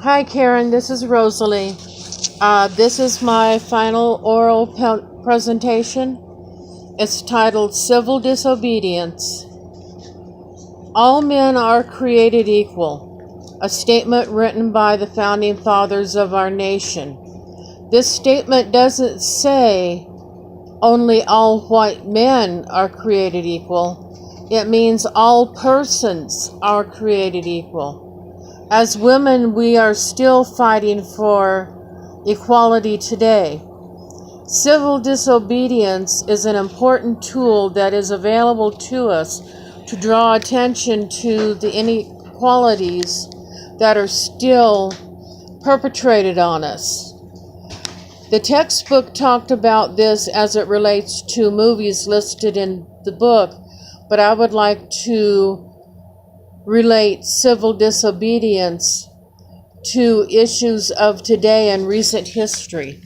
Hi Karen, this is Rosalie. This is my final oral presentation. It's titled Civil Disobedience. All men are created equal, a statement written by the founding fathers of our nation. This statement doesn't say only all white men are created equal. It means all persons are created equal. As women, we are still fighting for equality today. Civil disobedience is an important tool that is available to us to draw attention to the inequalities that are still perpetrated on us. The textbook talked about this as it relates to movies listed in the book, but I would like to relate civil disobedience to issues of today and recent history.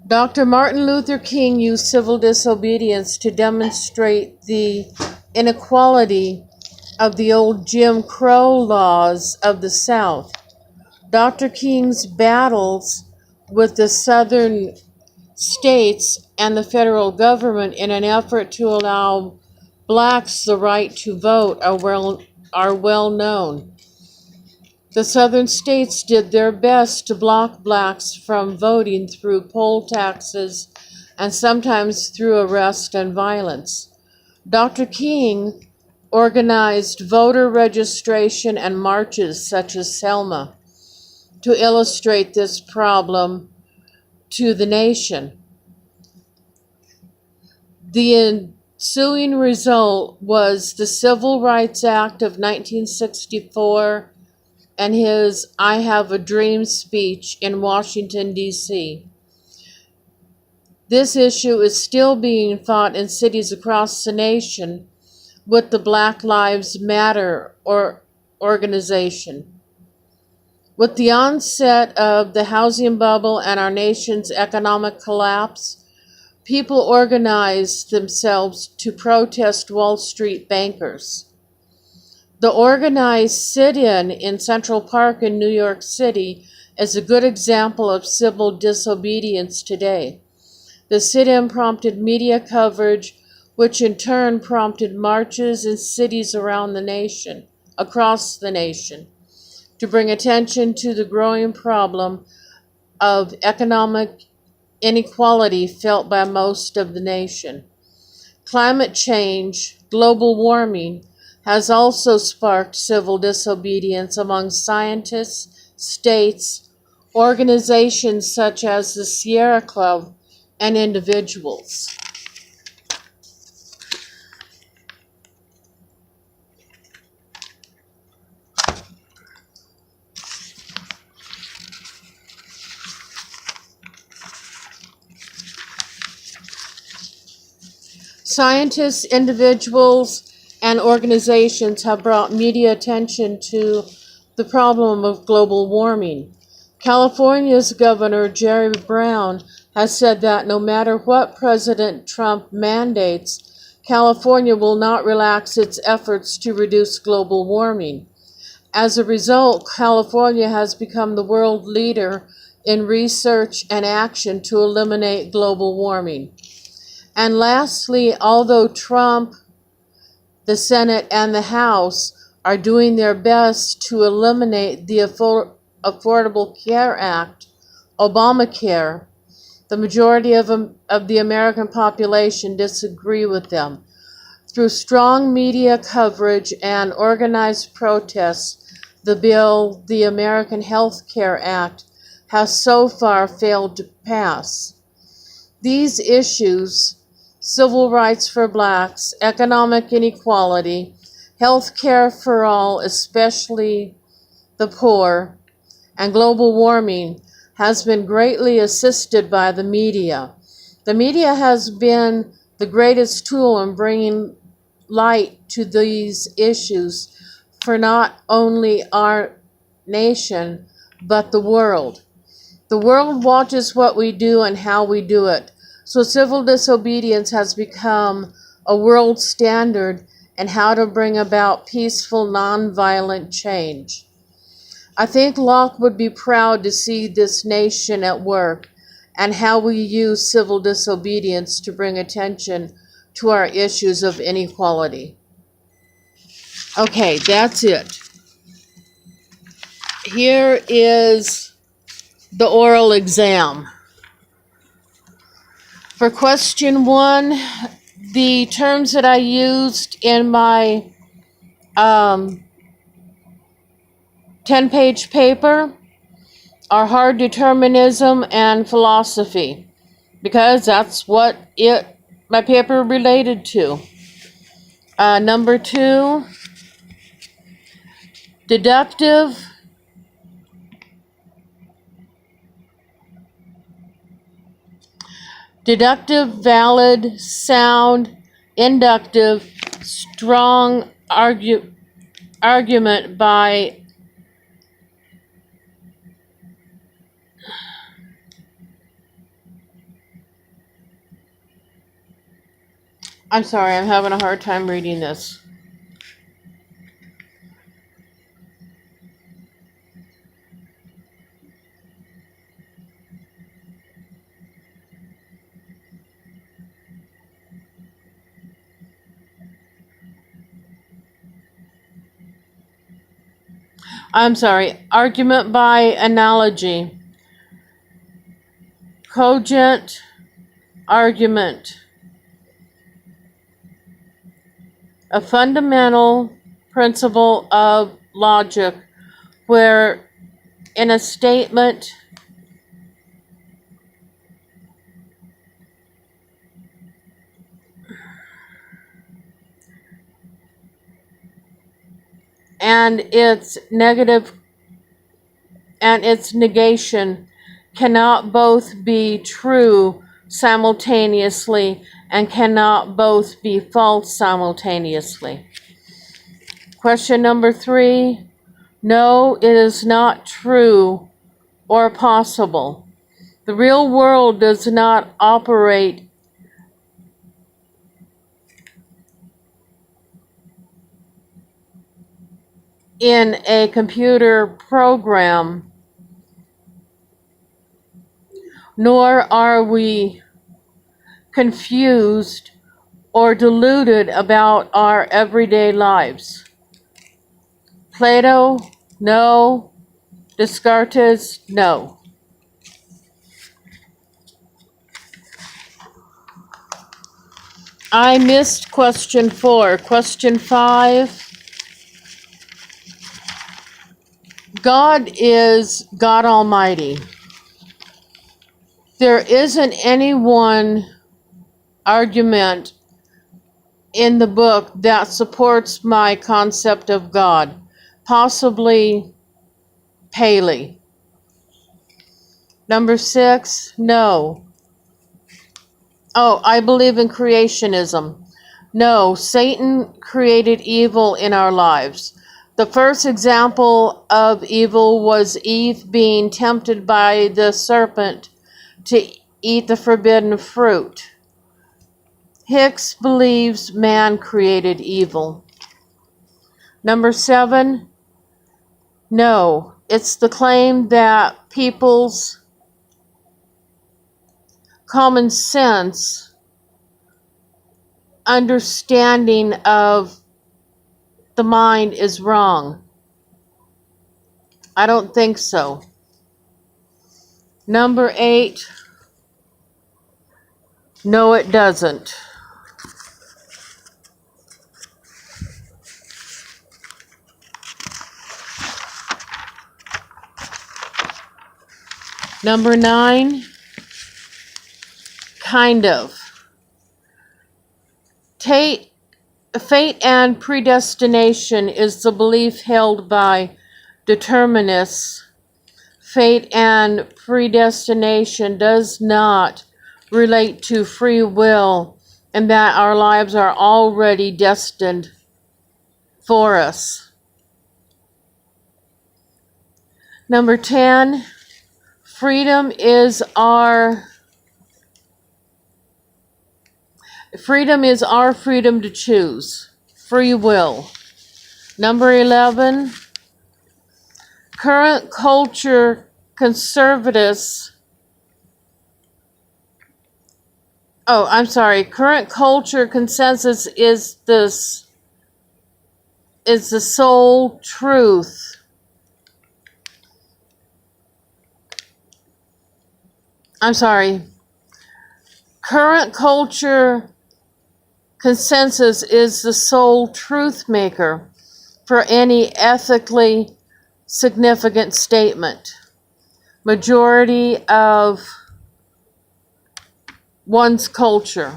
Dr. Martin Luther King used civil disobedience to demonstrate the inequality of the old Jim Crow laws of the South. Dr. King's battles with the southern states and the federal government in an effort to allow blacks the right to vote are well known. The southern states did their best to block blacks from voting through poll taxes and sometimes through arrest and violence. Dr. King organized voter registration and marches such as Selma to illustrate this problem to the nation. The ensuing result was the Civil Rights Act of 1964 and his I Have a Dream speech in Washington, D.C. This issue is still being fought in cities across the nation with the Black Lives Matter organization. With the onset of the housing bubble and our nation's economic collapse, people organized themselves to protest Wall Street bankers. The organized sit-in in Central Park in New York City is a good example of civil disobedience today. The sit-in prompted media coverage, which in turn prompted marches in cities around the nation, across the nation, to bring attention to the growing problem of economic inequality felt by most of the nation. Climate change, global warming, has also sparked civil disobedience among scientists, states, organizations such as the Sierra Club, and individuals. Scientists, individuals, and organizations have brought media attention to the problem of global warming. California's Governor Jerry Brown has said that no matter what President Trump mandates, California will not relax its efforts to reduce global warming. As a result, California has become the world leader in research and action to eliminate global warming. And lastly, although Trump, the Senate, and the House are doing their best to eliminate the Affordable Care Act, Obamacare, the majority of the American population disagree with them. Through strong media coverage and organized protests, the bill, the American Health Care Act, has so far failed to pass. These issues, civil rights for blacks, economic inequality, health care for all, especially the poor, and global warming, has been greatly assisted by the media. The media has been the greatest tool in bringing light to these issues for not only our nation, but the world. The world watches what we do and how we do it. So civil disobedience has become a world standard and how to bring about peaceful, nonviolent change. I think Locke would be proud to see this nation at work and how we use civil disobedience to bring attention to our issues of inequality. Okay, that's it. Here is the oral exam. For question 1, the terms that I used in my 10-page paper are hard determinism and philosophy, because that's what my paper related to. Number 2, deductive, valid, sound, inductive, strong argument by I'm sorry, I'm having a hard time reading this. I'm sorry, argument by analogy. Cogent argument. A fundamental principle of logic where in a statement and its negation cannot both be true simultaneously and cannot both be false simultaneously. Question number 3, no, it is not true or possible. The real world does not operate in a computer program, nor are we confused or deluded about our everyday lives. Plato, no. Descartes, no. I missed question 4. Question 5. God is God Almighty. There isn't any one argument in the book that supports my concept of God. Possibly Paley. Number 6, no. Oh, I believe in creationism. No, Satan created evil in our lives. The first example of evil was Eve being tempted by the serpent to eat the forbidden fruit. Hicks believes man created evil. Number 7, no. It's the claim that people's common sense understanding of the mind is wrong. I don't think so. Number 8, no, it doesn't. Number 9, kind of. Fate and predestination is the belief held by determinists. Fate and predestination does not relate to free will and that our lives are already destined for us. Number 10, freedom is our freedom to choose. free will. Number 11, current culture conservatives. Current culture consensus is the sole truth. Current culture consensus is the sole truth maker for any ethically significant statement. Majority of one's culture.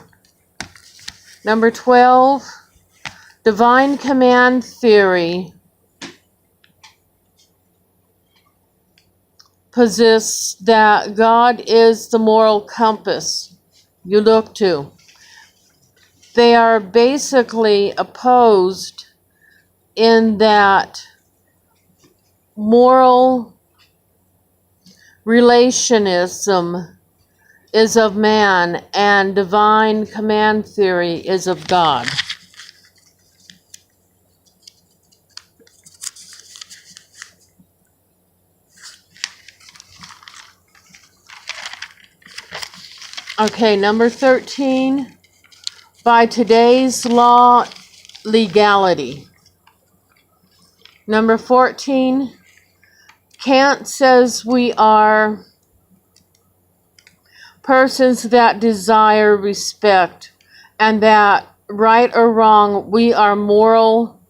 Number 12, divine command theory posits that God is the moral compass you look to. They are basically opposed in that moral relationism is of man and divine command theory is of God. Okay, number 13, by today's law, legality. Number 14, Kant says we are persons that desire respect, and that right or wrong, we are moral.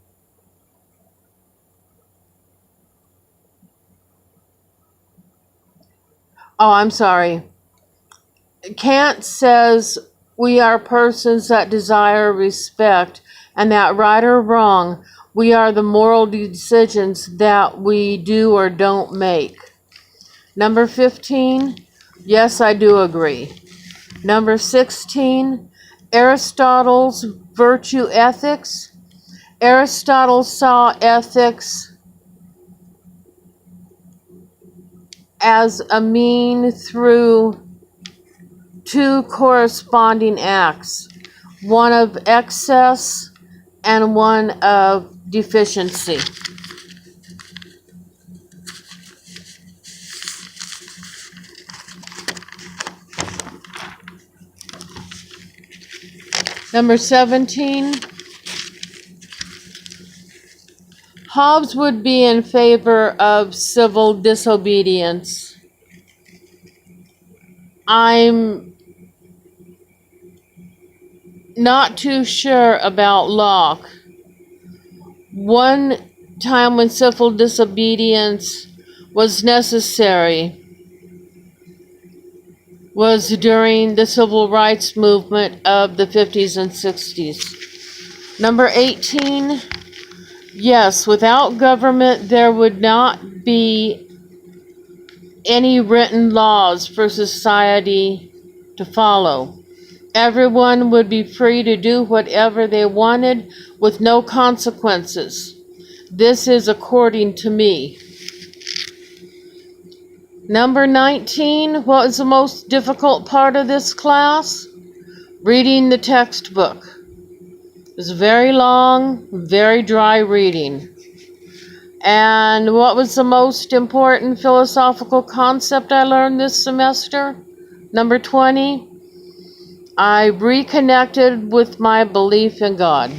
Kant says we are persons that desire respect, and that right or wrong, we are the moral decisions that we do or don't make. Number 15, yes, I do agree. Number 16, Aristotle's virtue ethics. Aristotle saw ethics as a mean through two corresponding acts, one of excess and one of deficiency. Number 17, Hobbes would be in favor of civil disobedience. I'm not too sure about Locke. One time when civil disobedience was necessary was during the civil rights movement of the 50s and 60s. Number 18, yes, without government there would not be any written laws for society to follow. Everyone would be free to do whatever they wanted with no consequences. This is according to me. Number 19, what was the most difficult part of this class? Reading the textbook. It was very long, very dry reading. And what was the most important philosophical concept I learned this semester? Number 20, I reconnected with my belief in God.